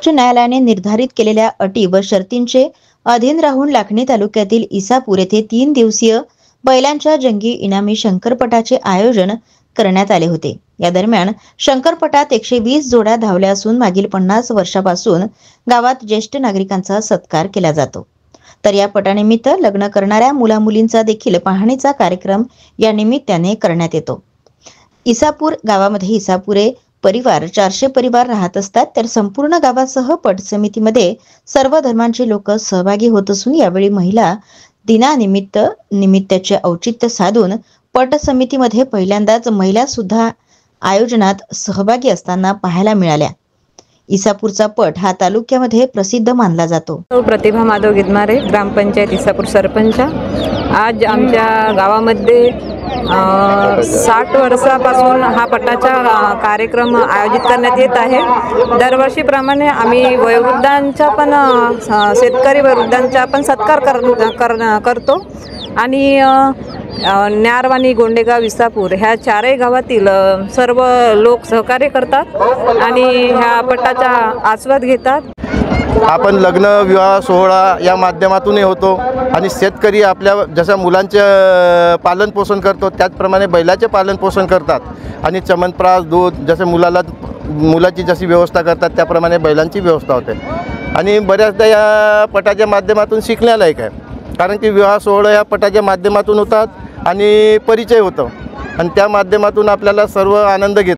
सर्वोच्च न्यायालयाने निर्धारित केलेल्या अटी व शर्तींचे अधीन राहून लाखनी तालुक्यातील इसापूर येथे 3 दिवसीय बैलांच्या जंगी इनामी शंकरपटाचे आयोजन करण्यात आले होते। या दरम्यान शंकरपटात 120 जोड्या धावल्या असून मागील 50 वर्षापासून गावात ज्येष्ठ नागरिकांचा सत्कार केला जातो। तर या पटानिमित्त लग्न करणाऱ्या मुलामुलींचा देखील पाहणीचा कार्यक्रम या निमित्ताने करण्यात येतो। इसापूर गावामध्ये इसापुरे परिवार 400 परिवार राहत असतात, तर संपूर्ण गावासह पट समितीमध्ये सर्व धर्मांचे लोक सहभागी होत असून यावेळी महिला दिनानिमित्ताचे औचित्य साधून पट समितीमध्ये पहिल्यांदाच महिला सुद्धा आयोजनात सहभागी असताना पाहायला मिळाल्या। इसापूरचा पट हा तालुक्यामध्ये प्रसिद्ध मानला जातो। प्रतिभा माधव गिदमारे, ग्रामपंचायत इसापूर सरपंच। आज आमच्या गावामध्ये 60 वर्षापासून हा पटाचा कार्यक्रम आयोजित करण्यात येत आहे। दरवर्षीप्रमाणे आम्ही वयोवृद्धांचा पण शेतकरी वयोवृद्धांचा पण सत्कार करतो आणि न्यारवानी, गोंडेगाव, इसापूर ह्या 4ही गावातील सर्व लोक सहकार्य करतात आणि ह्या पटाचा आस्वाद घेतात। आपण लग्न, विवाह सोहळा या माध्यमातूनही होतो आणि शेतकरी आपल्या जसं मुलांचे पालन पोषण करतो त्याचप्रमाणे बैलाचे पालन पोषण करतात आणि चमनप्रास, दूध जसे मुलाची जशी व्यवस्था करतात त्याप्रमाणे बैलांची व्यवस्था होते आणि बऱ्याचदा या पटाच्या माध्यमातून शिकण्यालायक आहे, कारण की विवाह सोहळा या पटाच्या माध्यमातून होतात आणि परिचय होतो आणि त्या माध्यमातून आपल्याला सर्व आनंद घेतात।